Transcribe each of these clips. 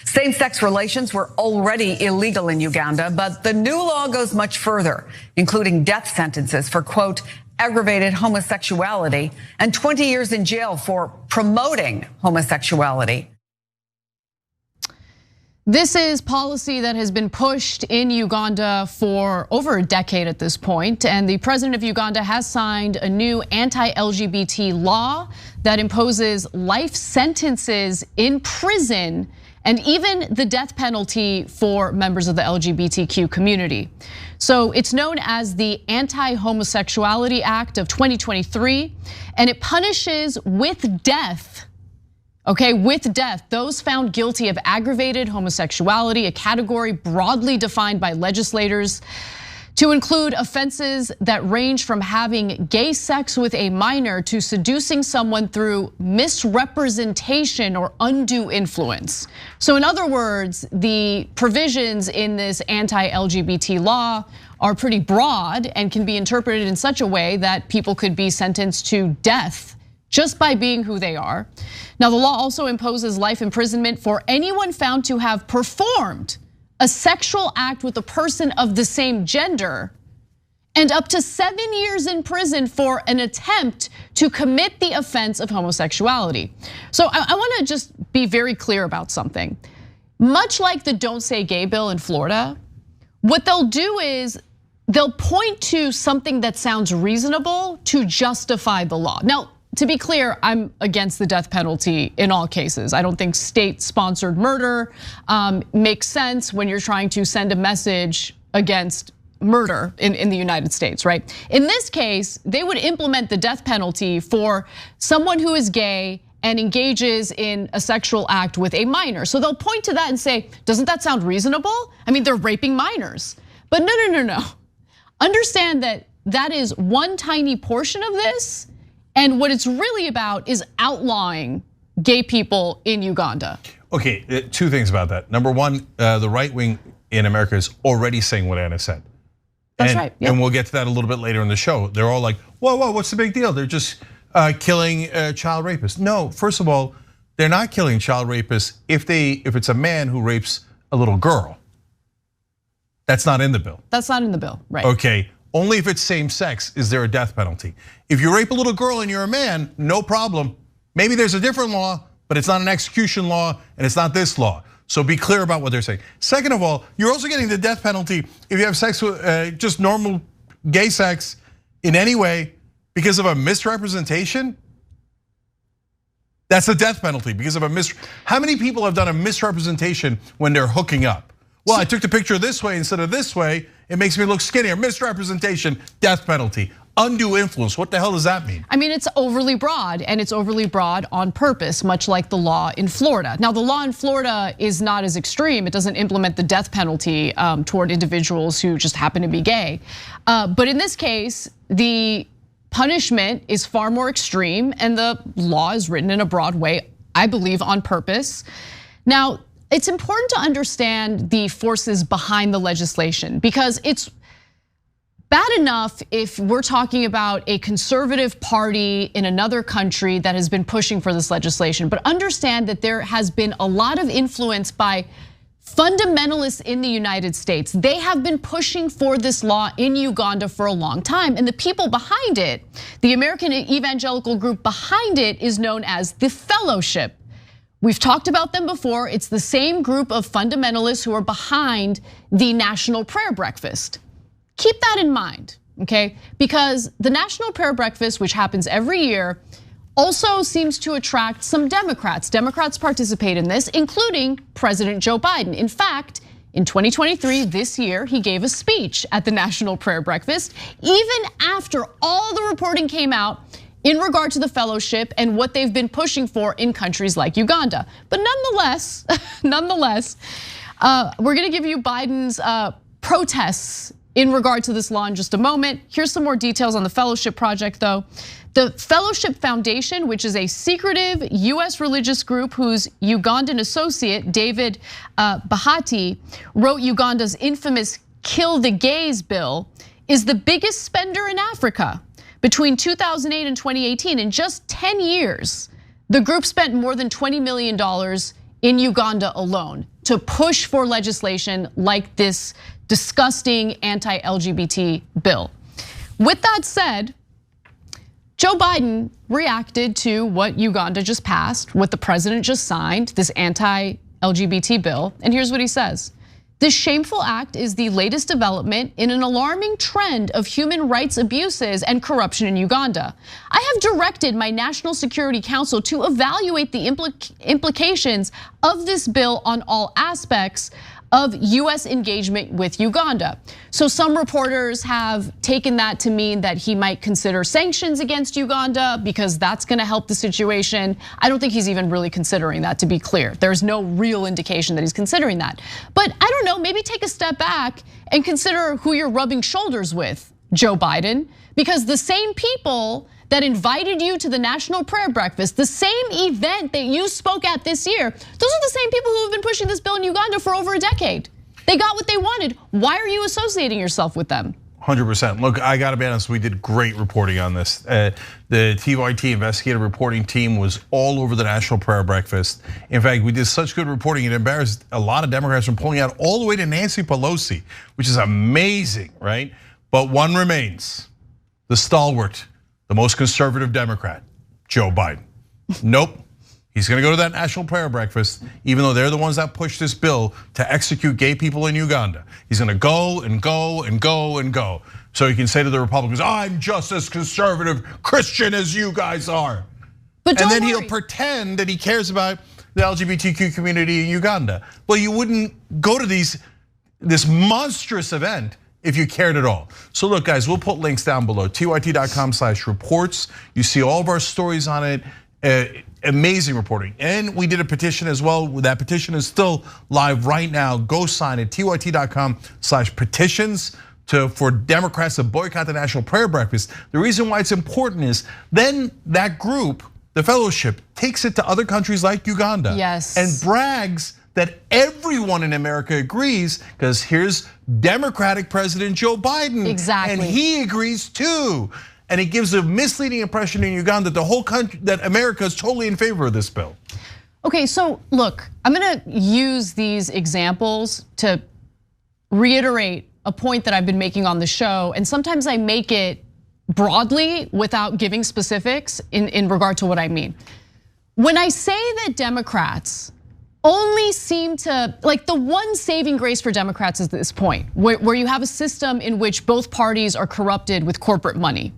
Same-sex relations were already illegal in Uganda, but the new law goes much further, including death sentences for, quote, aggravated homosexuality and 20 years in jail for promoting homosexuality. This is policy that has been pushed in Uganda for over a decade at this point, and the president of Uganda has signed a new anti-LGBT law that imposes life sentences in prison and even the death penalty for members of the LGBTQ community. So it's known as the Anti-Homosexuality Act of 2023, and it punishes with death, okay, with death, those found guilty of aggravated homosexuality, a category broadly defined by legislators to include offenses that range from having gay sex with a minor to seducing someone through misrepresentation or undue influence. So in other words, the provisions in this anti-LGBT law are pretty broad and can be interpreted in such a way that people could be sentenced to death just by being who they are. Now, the law also imposes life imprisonment for anyone found to have performed a sexual act with a person of the same gender, and up to 7 years in prison for an attempt to commit the offense of homosexuality. So I wanna just be very clear about something. Much like the Don't Say Gay bill in Florida, what they'll do is they'll point to something that sounds reasonable to justify the law. Now, to be clear, I'm against the death penalty in all cases. I don't think state-sponsored murder makes sense when you're trying to send a message against murder in the United States, right? In this case, they would implement the death penalty for someone who is gay and engages in a sexual act with a minor. So they'll point to that and say, doesn't that sound reasonable? I mean, they're raping minors. But no. Understand that that is one tiny portion of this. And what it's really about is outlawing gay people in Uganda. Okay, two things about that. Number one, the right wing in America is already saying what Anna said. That's right. And we'll get to that a little bit later in the show. They're all like, whoa, what's the big deal? They're just killing child rapists. No, first of all, they're not killing child rapists if it's a man who rapes a little girl. That's not in the bill. That's not in the bill, right? Okay. Only if it's same sex is there a death penalty. If you rape a little girl and you're a man, no problem. Maybe there's a different law, but it's not an execution law and it's not this law. So be clear about what they're saying. Second of all, you're also getting the death penalty if you have sex with just normal gay sex in any way because of a misrepresentation. That's a death penalty because of a How many people have done a misrepresentation when they're hooking up? Well, I took the picture this way instead of this way. It makes me look skinnier. Misrepresentation, death penalty. Undue influence, what the hell does that mean? I mean, it's overly broad, and it's overly broad on purpose, much like the law in Florida. Now, the law in Florida is not as extreme. It doesn't implement the death penalty toward individuals who just happen to be gay. But in this case, the punishment is far more extreme, and the law is written in a broad way, I believe, on purpose. Now, it's important to understand the forces behind the legislation because it's bad enough if we're talking about a conservative party in another country that has been pushing for this legislation, but understand that there has been a lot of influence by fundamentalists in the United States. They have been pushing for this law in Uganda for a long time, and the people behind it, the American evangelical group behind it, is known as the Fellowship. We've talked about them before. It's the same group of fundamentalists who are behind the National Prayer Breakfast. Keep that in mind, okay? Because the National Prayer Breakfast, which happens every year, also seems to attract some Democrats. Democrats participate in this, including President Joe Biden. In fact, in 2023, this year, he gave a speech at the National Prayer Breakfast, even after all the reporting came out in regard to the Fellowship and what they've been pushing for in countries like Uganda. But nonetheless, we're gonna give you Biden's protests in regard to this law in just a moment. Here's some more details on the Fellowship Project though. The Fellowship Foundation, which is a secretive US religious group whose Ugandan associate, David Bahati, wrote Uganda's infamous Kill the Gays bill, is the biggest spender in Africa. Between 2008 and 2018, in just 10 years, the group spent more than $20 million in Uganda alone to push for legislation like this disgusting anti-LGBT bill. With that said, Joe Biden reacted to what Uganda just passed, what the president just signed, this anti-LGBT bill, and here's what he says. This shameful act is the latest development in an alarming trend of human rights abuses and corruption in Uganda. I have directed my National Security Council to evaluate the implications of this bill on all aspects of US engagement with Uganda. So some reporters have taken that to mean that he might consider sanctions against Uganda because that's gonna help the situation. I don't think he's even really considering that, to be clear. There's no real indication that he's considering that. But I don't know, maybe take a step back and consider who you're rubbing shoulders with, Joe Biden, because the same people that invited you to the National Prayer Breakfast, the same event that you spoke at this year, those are the same people who have been pushing this bill in Uganda for over a decade. They got what they wanted. Why are you associating yourself with them? 100%. Look, I gotta be honest, we did great reporting on this. The TYT investigative reporting team was all over the National Prayer Breakfast. In fact, we did such good reporting, it embarrassed a lot of Democrats from pulling out all the way to Nancy Pelosi, which is amazing, right? But one remains, the stalwart, the most conservative Democrat, Joe Biden. Nope, he's gonna go to that National Prayer Breakfast, even though they're the ones that pushed this bill to execute gay people in Uganda. He's gonna go and go and go and go. So he can say to the Republicans, I'm just as conservative Christian as you guys are. But and then worry. he'll pretend that he cares about the LGBTQ community in Uganda. Well, you wouldn't go to this monstrous event if you cared at all. So look, guys, we'll put links down below, tyt.com/reports. You see all of our stories on it, amazing reporting. And we did a petition as well. That petition is still live right now. Go sign it, tyt.com/petitions for Democrats to boycott the National Prayer Breakfast. The reason why it's important is then that group, the fellowship, takes it to other countries like Uganda. Yes. And brags that everyone in America agrees, because here's Democratic President Joe Biden. Exactly. And he agrees too. And it gives a misleading impression in Uganda that the whole country, that America is totally in favor of this bill. Okay, so look, I'm gonna use these examples to reiterate a point that I've been making on the show, and sometimes I make it broadly without giving specifics in regard to what I mean. When I say that Democrats only seem to, like, the one saving grace for Democrats is this point, where you have a system in which both parties are corrupted with corporate money.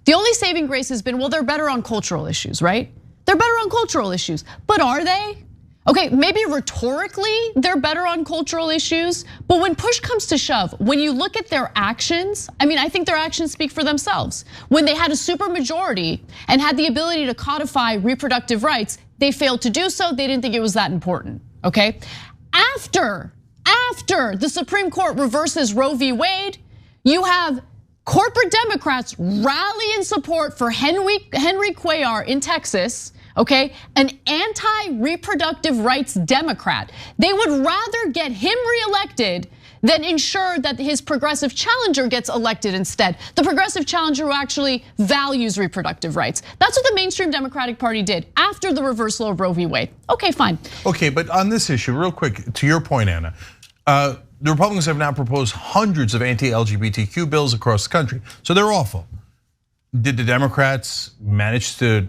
The only saving grace has been, well, they're better on cultural issues, right? They're better on cultural issues, but are they? Okay, maybe rhetorically they're better on cultural issues, but when push comes to shove, when you look at their actions, I mean, I think their actions speak for themselves. When they had a supermajority and had the ability to codify reproductive rights, they failed to do so. They didn't think it was that important, okay? After the Supreme Court reverses Roe v. Wade, you have corporate Democrats rally in support for Henry Cuellar in Texas, okay? An anti-reproductive rights Democrat. They would rather get him reelected than ensure that his progressive challenger gets elected instead. The progressive challenger who actually values reproductive rights. That's what the mainstream Democratic Party did after the reversal of Roe v. Wade. Okay, fine. Okay, but on this issue, real quick, to your point, Anna, the Republicans have now proposed hundreds of anti-LGBTQ bills across the country, so they're awful. Did the Democrats manage to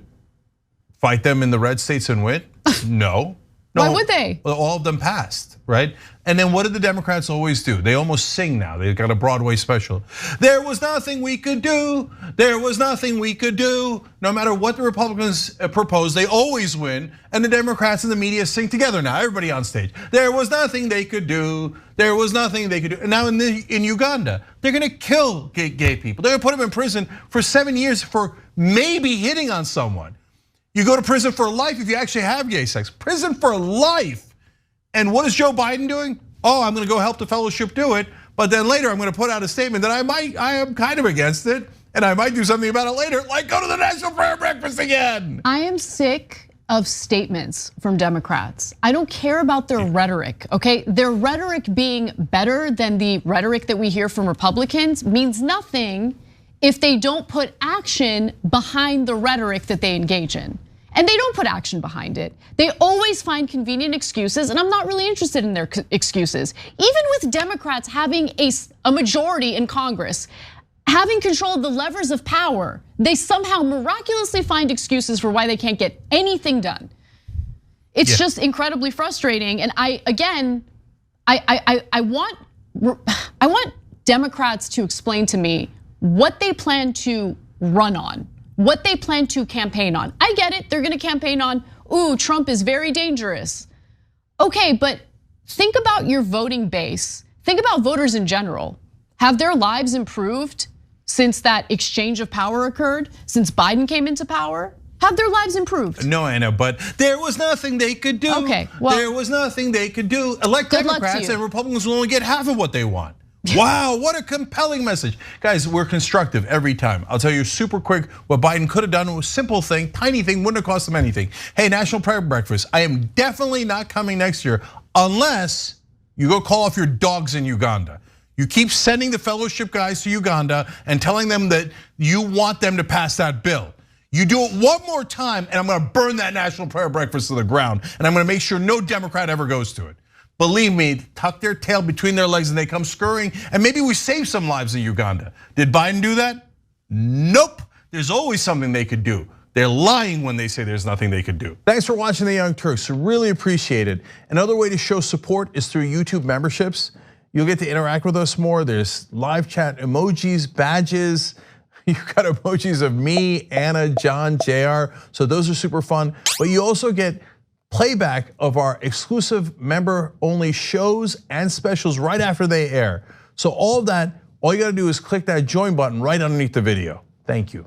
fight them in the red states and win? No. Why would they? Well, all of them passed, right? And then what did the Democrats always do? They almost sing now. They've got a Broadway special. There was nothing we could do. There was nothing we could do. No matter what the Republicans propose, they always win. And the Democrats and the media sing together now, everybody on stage. There was nothing they could do. There was nothing they could do. And now in Uganda, they're gonna kill gay people. They're gonna put them in prison for 7 years for maybe hitting on someone. You go to prison for life if you actually have gay sex. Prison for life. And what is Joe Biden doing? Oh, I'm gonna go help the fellowship do it, but then later I'm gonna put out a statement that I am kind of against it, and I might do something about it later, like go to the National Prayer Breakfast again. I am sick of statements from Democrats. I don't care about their rhetoric, okay? Their rhetoric being better than the rhetoric that we hear from Republicans means nothing if they don't put action behind the rhetoric that they engage in. and they don't put action behind it. They always find convenient excuses, and I'm not really interested in their excuses. Even with Democrats having a majority in Congress, having control of the levers of power, they somehow miraculously find excuses for why they can't get anything done. It's just incredibly frustrating. And I want Democrats to explain to me what they plan to run on, what they plan to campaign on. I get it, they're gonna campaign on, ooh, Trump is very dangerous. Okay, but think about your voting base. Think about voters in general. Have their lives improved since that exchange of power occurred, since Biden came into power? Have their lives improved? No, Anna, but there was nothing they could do. Okay, well, there was nothing they could do. Elect Democrats and Republicans will only get half of what they want. Wow, what a compelling message. Guys, we're constructive every time. I'll tell you super quick what Biden could have done. It was a simple thing, tiny thing, wouldn't have cost him anything. Hey, National Prayer Breakfast, I am definitely not coming next year unless you go call off your dogs in Uganda. You keep sending the fellowship guys to Uganda and telling them that you want them to pass that bill. You do it one more time and I'm gonna burn that National Prayer Breakfast to the ground and I'm gonna make sure no Democrat ever goes to it. Believe me, tuck their tail between their legs and they come scurrying and maybe we save some lives in Uganda. Did Biden do that? Nope, there's always something they could do. They're lying when they say there's nothing they could do. Thanks for watching The Young Turks, really appreciate it. Another way to show support is through YouTube memberships. You'll get to interact with us more. There's live chat emojis, badges. You've got emojis of me, Anna, John, JR. So those are super fun. But you also get playback of our exclusive member-only shows and specials right after they air. So all of that, all you gotta do is click that join button right underneath the video. Thank you.